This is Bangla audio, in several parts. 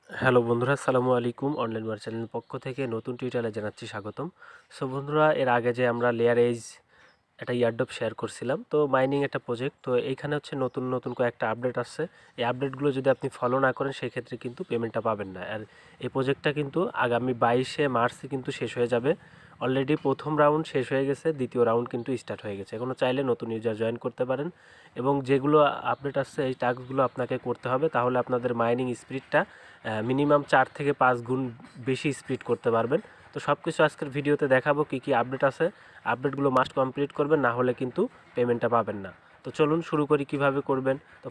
হ্যালো বন্ধুরা, আসসালামু আলাইকুম। অনলাইন ওয়ার চ্যানেলের পক্ষ থেকে নতুন টিউটোরিয়ালে জানাচ্ছি স্বাগতম। সো বন্ধুরা, এর আগে যে আমরা লেয়ার এজ একটা ইয়ারড্রপ শেয়ার করছিলাম, তো মাইনিং একটা প্রজেক্ট, তো এইখানে হচ্ছে নতুন নতুন কয়েকটা আপডেট আসছে। এই আপডেটগুলো যদি আপনি ফলো না করেন সেক্ষেত্রে কিন্তু পেমেন্টটা পাবেন না। আর এই প্রজেক্টটা কিন্তু আগামী 22শে মার্চে কিন্তু শেষ হয়ে যাবে। অলরেডি প্রথম রাউন্ড শেষ হয়ে গেছে, দ্বিতীয় রাউন্ড কিন্তু স্টার্ট হয়ে গেছে। এখনও চাইলে নতুন ইউজার জয়েন করতে পারেন এবং যেগুলো আপডেট আসছে এই টাস্কগুলো আপনাকে করতে হবে, তাহলে আপনাদের মাইনিং স্পিডটা মিনিমাম 4 থেকে 5 গুণ বেশি স্পিড করতে পারবেন। তো সব কিছু আজকের ভিডিওতে দেখাবো কী কী আপডেট আছে। আপডেটগুলো মাস্ট কমপ্লিট করবেন, না হলে কিন্তু পেমেন্টটা পাবেন না। তো চলুন শুরু করি কিভাবে করবেন। তো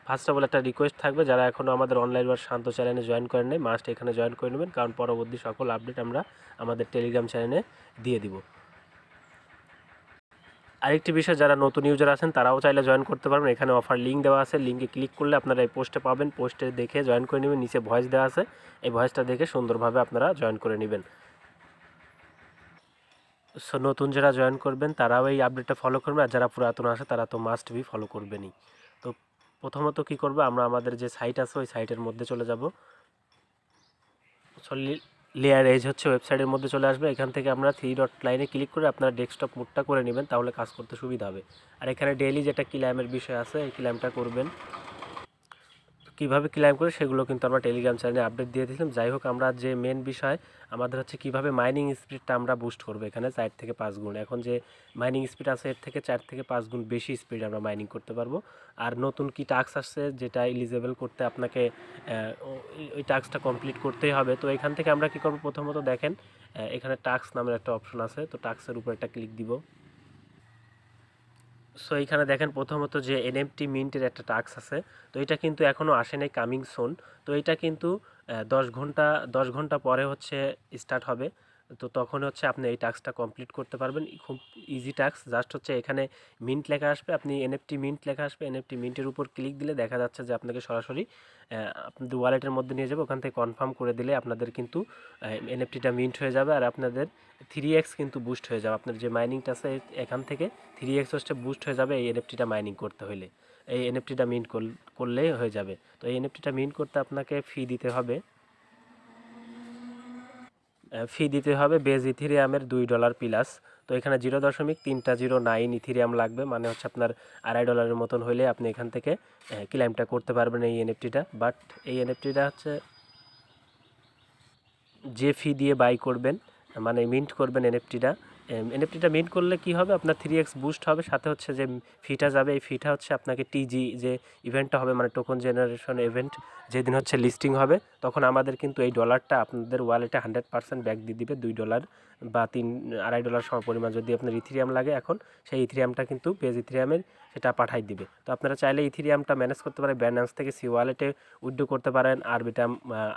ফার্স্ট অফ অল একটা রিকোয়েস্ট থাকবে, যারা এখনও আমাদের অনলাইন ওয়ার শান্ত চ্যানেলে জয়েন করেন নাই, মাস্ট এখানে জয়েন করে নেবেন, কারণ পরবর্তী সকল আপডেট আমরা আমাদের টেলিগ্রাম চ্যানেলে দিয়ে দিব। আরেকটি বিষয়, যারা নতুন ইউজার আছেন তারাও চাইলে জয়েন করতে পারবেন। এখানে অফার লিঙ্ক দেওয়া আছে, লিঙ্কে ক্লিক করলে আপনারা এই পোস্টে পাবেন, পোস্টে দেখে জয়েন করে নেবেন। নিচে ভয়েস দেওয়া আছে, এই ভয়েসটা দেখে সুন্দরভাবে আপনারা জয়েন করে নেবেন। সো নতুন যারা জয়েন করবেন তারাও এই আপডেটটা ফলো করবেন, আর যারা পুরাতন আসে তারা তো মাস্ট বি ফলো করবেনই। তো প্রথমত কি করবে, আমরা আমাদের যে সাইট আছে ওই সাইটের মধ্যে চলে যাব। লেয়ার এজ হচ্ছে ওয়েবসাইটের মধ্যে চলে আসবে। এখান থেকে আমরা 3 ডট লাইনে ক্লিক করে আপনার ডেস্কটপ মোডটা করে নেবেন, তাহলে কাজ করতে সুবিধা হবে। আর এখানে ডেইলি যেটা ক্লাইমের বিষয় আছে এই ক্লাইমটা করবেন। কীভাবে ক্লাইম করে সেগুলো কিন্তু আমরা টেলিগ্রাম চ্যানেলে আপডেট দিয়ে দিয়েছিলাম। যাই হোক, আমরা যে মেন বিষয় আমাদের হচ্ছে কীভাবে মাইনিং স্পিডটা আমরা বুস্ট করবো এখানে 4 থেকে 5 গুণ। এখন যে মাইনিং স্পিড আছে এর থেকে 4 থেকে 5 গুণ বেশি স্পিড আমরা মাইনিং করতে পারবো। আর নতুন কি টাস্ক আসছে যেটা এলিজেবল করতে আপনাকে ওই টাস্কটা কমপ্লিট করতেই হবে। তো এখান থেকে আমরা কী করবো, প্রথমত দেখেন এখানে টাস্ক নামের একটা অপশন আছে, তো টাস্কের উপর একটা ক্লিক দিব। সো এইখানে দেখেন প্রথমত যে এনএফটি মিন্টের একটা টাস্ক আছে, তো এটা কিন্তু এখনও আসে নাই, কামিং সোন। তো এটা কিন্তু 10 ঘন্টা পরে হচ্ছে স্টার্ট হবে। তো তখন হচ্ছে আপনি এই টাস্কটা কমপ্লিট করতে পারবেন। খুব ইজি টাস্ক, জাস্ট হচ্ছে এখানে মিন্ট লেখা আসবে, আপনি এনএফটি মিন্ট লেখা আসবে, এনএফটি মিন্টের উপর ক্লিক দিলে দেখা যাচ্ছে যে আপনাকে সরাসরি আপনাদের ওয়ালেটের মধ্যে নিয়ে যাবে। ওখান থেকে কনফার্ম করে দিলে আপনাদের কিন্তু এনএফটিটা মিন্ট হয়ে যাবে, আর আপনাদের 3x কিন্তু বুস্ট হয়ে যাবে। আপনার যে মাইনিংটা আছে এখান থেকে 3x হচ্ছে বুস্ট হয়ে যাবে এই এনএফটিটা মাইনিং করতে হলে। এই এনএফটিটা মিন্ট করলেই হয়ে যাবে। তো এই এনএফটিটা মিন্ট করতে আপনাকে ফি দিতে হবে। বেজ ইথিরিয়ামের $2 প্লাস। তো এখানে 0.309 ইথিরিয়াম লাগবে, মানে হচ্ছে আপনার $2.5 মতন হলে আপনি এখান থেকে ক্লেমটা করতে পারবেন এই এনএফটিটা। বাট এই এনএফটিটা হচ্ছে যে ফি দিয়ে বাই করবেন, মানে মিন্ট করবেন এনএফটিটা মিন্ট করলে কি হবে, আপনার 3x বুস্ট হবে, সাথে হচ্ছে যে ফিটা যাবে, এই ফিটা হচ্ছে আপনাকে টিজি যে ইভেন্টটা হবে, মানে টোকন জেনারেশন ইভেন্ট, যেদিন হচ্ছে লিস্টিং হবে তখন আমাদের কিন্তু এই ডলারটা আপনাদের ওয়ালেটে 100% ব্যাক দিয়ে দিবে। $2 বা $2.5 সম পরিমাণ যদি আপনার ইথিরিয়াম লাগে এখন, সেই ইথিরিয়ামটা কিন্তু পেজ ইথিরিয়ামের সেটা পাঠাই দিবে। তো আপনারা চাইলে ইথিরিয়ামটা ম্যানেজ করতে পারেন, ব্যালেন্স থেকে সি ওয়ালেটে উইথড্র করতে পারেন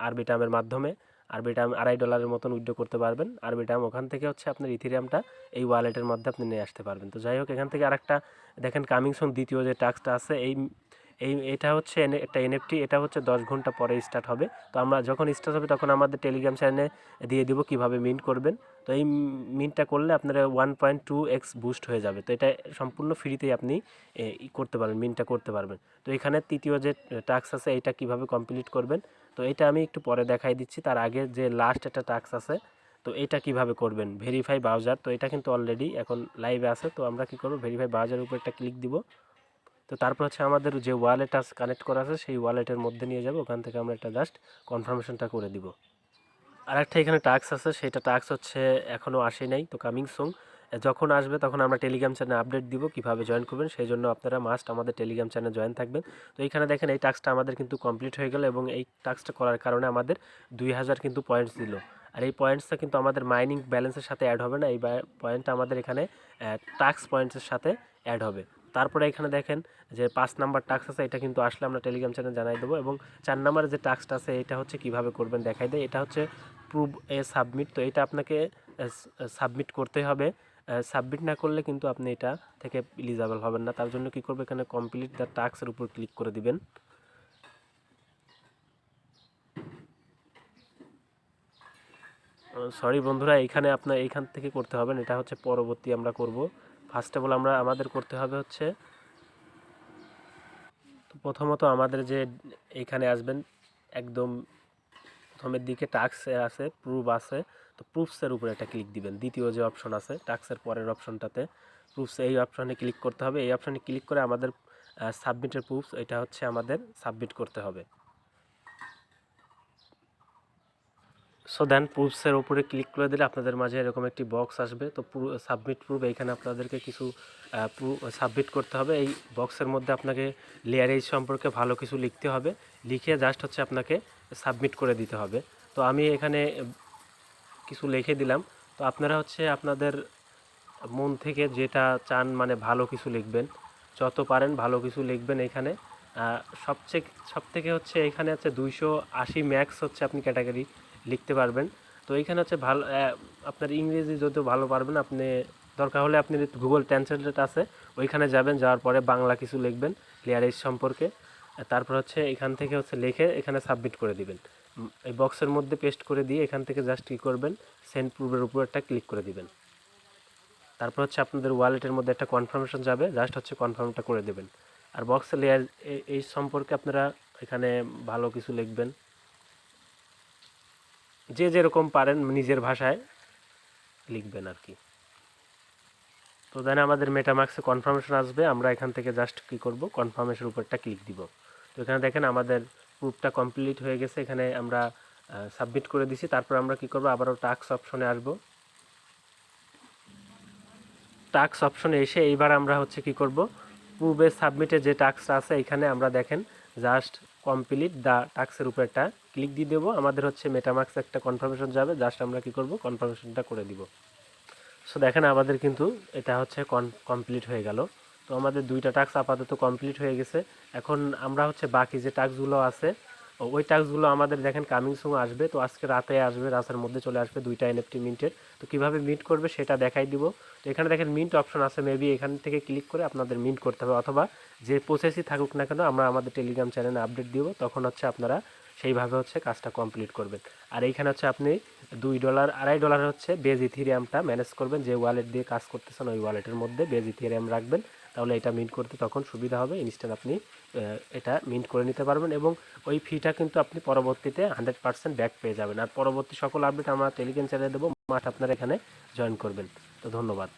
আরবিটামের মাধ্যমে। আরবিটাম $2.5 মতন উইথড্র করতে পারবেন আরবিটাম, ওখান থেকে হচ্ছে আপনার ইথিরিয়ামটা এই ওয়ালেটের মধ্যে আপনি নিয়ে আসতে পারবেন। তো যাই হোক, এখান থেকে আরেকটা দেখেন কামিং সুন দ্বিতীয় যে টাস্কটা আছে, এটা হচ্ছে একটা এনএফটি, এটা হচ্ছে 10 ঘন্টা পরে স্টার্ট হবে। তো আমরা যখন স্টার্ট হবে তখন আমাদের টেলিগ্রাম চ্যানেলে দিয়ে দিব কীভাবে মিন্ট করবেন। তো এই মিন্টটা করলে আপনার 1.2x বুস্ট হয়ে যাবে। তো এটা সম্পূর্ণ ফ্রিতেই আপনি করতে পারবেন, মিন্টটা করতে পারবেন। তো এখানে তৃতীয় যে টাস্ক আছে এইটা কীভাবে কমপ্লিট করবেন, তো এটা আমি একটু পরে দেখাই দিচ্ছি। তার আগে যে লাস্ট একটা টাস্ক আছে, তো এটা কিভাবে করবেন, ভেরিফাই ব্রাউজার, তো এটা কিন্তু অলরেডি এখন লাইভে আছে। তো আমরা কি করব, ভেরিফাই ব্রাউজারের উপর একটা ক্লিক দিব। তো তারপর হচ্ছে আমাদের যে ওয়ালেট কানেক্ট করা আছে সেই ওয়ালেটের মধ্যে নিয়ে যাব, ওখান থেকে আমরা একটা জাস্ট কনফার্মেশনটা করে দিব। আর একটা এখানে টাস্ক আছে, সেটা টাস্ক হচ্ছে এখনও আসে নাই, তো কামিং সুন। যখন আসবে তখন আমরা টেলিগ্রাম চ্যানেলে আপডেট দিব কীভাবে জয়েন করবেন, সেই জন্য আপনারা মাস্ট আমাদের টেলিগ্রাম চ্যানেলে জয়েন থাকবেন। তো এইখানে দেখেন এই টাস্কটা আমাদের কিন্তু কমপ্লিট হয়ে গেল, এবং এই টাস্কটা করার কারণে আমাদের 2000 কিন্তু পয়েন্টস দিল। আর এই পয়েন্টসটা কিন্তু আমাদের মাইনিং ব্যালেন্সের সাথে অ্যাড হবে না, এই পয়েন্টটা আমাদের এখানে টাস্ক পয়েন্টসের সাথে অ্যাড হবে। তারপরে এখানে দেখেন যে 5 নাম্বার টাস্ক আছে, এটা কিন্তু আসলে আমরা টেলিগ্রাম চ্যানেলে জানাই দেবো। এবং 4 নাম্বার যে টাস্কটা আছে এটা হচ্ছে কীভাবে করবেন দেখাই দেয়, এটা হচ্ছে প্রুভ এ সাবমিট। তো এটা আপনাকে সাবমিট করতে হবে, সাবমিট না করলে কিন্তু আপনি এটা থেকে এলিজিবল হবেন না। তার জন্য কী করবে, এখানে কমপ্লিট দ্য টাস্কের উপর ক্লিক করে দিবেন। সরি বন্ধুরা, এইখানে আপনার এইখান থেকে করতে হবে, এটা হচ্ছে পরবর্তী আমরা করব। ফার্স্ট অফ অল আমাদের করতে হবে হচ্ছে, তো প্রথমত আমাদের যে এইখানে আসবেন একদম প্রথমের দিকে টাস্ক আছে, প্রুফ আছে, তো প্রুফসের উপরে একটা ক্লিক দিবেন। দ্বিতীয় যে অপশন আছে টাস্কের পরের অপশনটাতে প্রুফস, এই অপশনে ক্লিক করতে হবে। এই অপশনে ক্লিক করে আমাদের সাবমিটের প্রুফস এটা হচ্ছে আমাদের সাবমিট করতে হবে। সো দেন প্রুফসের উপরে ক্লিক করে দিলে আপনাদের মাঝে এরকম একটি বক্স আসবে। তো সাবমিট প্রুফ, এইখানে আপনাদেরকে কিছু সাবমিট করতে হবে। এই বক্সের মধ্যে আপনাকে লেয়ার এজ সম্পর্কে ভালো কিছু লিখতে হবে, লিখে জাস্ট হচ্ছে আপনাকে সাবমিট করে দিতে হবে। তো আমি এখানে কিছু লিখে দিলাম। তো আপনারা হচ্ছে আপনাদের মন থেকে যেটা চান, মানে ভালো কিছু লিখবেন, যত পারেন ভালো কিছু লিখবেন। এখানে সবথেকে হচ্ছে এখানে হচ্ছে 280 ম্যাক্স হচ্ছে আপনি ক্যাটাগরি লিখতে পারবেন। তো এইখানে হচ্ছে ভালো আপনার ইংরেজি যত ভালো পারবেন, আপনি দরকার হলে আপনি গুগল ট্রান্সলেট আছে ওইখানে যাবেন, যাওয়ার পরে বাংলা কিছু লিখবেন লেয়ারেজ সম্পর্কে। তারপর হচ্ছে এখান থেকে হচ্ছে লিখে এখানে সাবমিট করে দিবেন। এই বক্সের মধ্যে পেস্ট করে দিয়ে এখান থেকে জাস্ট কী করবেন, সেন্ড প্রুফের উপর একটা ক্লিক করে দিবেন। তারপর হচ্ছে আপনাদের ওয়ালেটের মধ্যে একটা কনফার্মেশন যাবে, জাস্ট হচ্ছে কনফার্মটা করে দেবেন। আর বক্সে লেয়ার এই সম্পর্কে আপনারা এখানে ভালো কিছু লিখবেন, যে যেরকম পারেন নিজের ভাষায় লিখবেন আর কি। তো দেন আমাদের মেটামার্কসে কনফার্মেশন আসবে, আমরা এখান থেকে জাস্ট কী করব, কনফার্মেশনের উপরটা ক্লিক দিব। তো এখানে দেখেন আমাদের প্রুফটা কমপ্লিট হয়ে গেছে, এখানে আমরা সাবমিট করে দিছি। তারপর আমরা কী করব, আবারও টাস্ক অপশনে আসব। টাস্ক অপশনে এসে এইবার আমরা হচ্ছে কি করব, পূর্বে সাবমিটে যে টাস্কটা আছে এখানে আমরা দেখেন জাস্ট কমপ্লিট দ্য টাস্কের উপর একটা ক্লিক দিয়ে দেবো। আমাদের হচ্ছে মেটামার্কস একটা কনফার্মেশন যাবে, জাস্ট আমরা কি করব, কনফার্মেশনটা করে দিব। সো দেখেন আমাদের কিন্তু এটা হচ্ছে কমপ্লিট হয়ে গেল। তো আমাদের দুইটা টাস্ক আপাতত কমপ্লিট হয়ে গেছে। এখন আমরা হচ্ছে বাকি যে টাস্কগুলো আছে ওই টাস্কগুলো আমাদের দেখেন কামিং সুন আসবে। তো আজকে রাতে আসবে, রাতের মধ্যে চলে আসবে দুইটা এনএফটি মিন্টের। তো কীভাবে মিন্ট করবে সেটা দেখাই দিব। তো এখানে দেখেন মিন্ট অপশন আছে, মেবি এখান থেকে ক্লিক করে আপনাদের মিন্ট করতে হবে, অথবা যে প্রসেসই থাকুক না কেন আমরা আমাদের টেলিগ্রাম চ্যানেলে আপডেট দিব, তখন হচ্ছে আপনারা সেইভাবে হচ্ছে কাজটা কমপ্লিট করবেন। আর এইখানে হচ্ছে আপনি $2 $2.5 হচ্ছে বেজ ইথিরিয়ামটা ম্যানেজ করবেন, যে ওয়ালেট দিয়ে কাজ করতেছেন ওই ওয়ালেটের মধ্যে বেজ ইথিরিয়াম রাখবেন, তাহলে এটা মিন্ট করতে তখন সুবিধা হবে। ইনস্ট্যান্ট আপনি এটা মিন্ট করে নিতে পারবেন, এবং ওই ফিটা কিন্তু আপনি পরবর্তীতে 100% ব্যাক পেয়ে যাবেন। আর পরবর্তী সকল আপডেট আমরা টেলিগ্রাম চ্যানেলে দেবো, মাস্ট আপনারা এখানে জয়েন করবেন। তো ধন্যবাদ।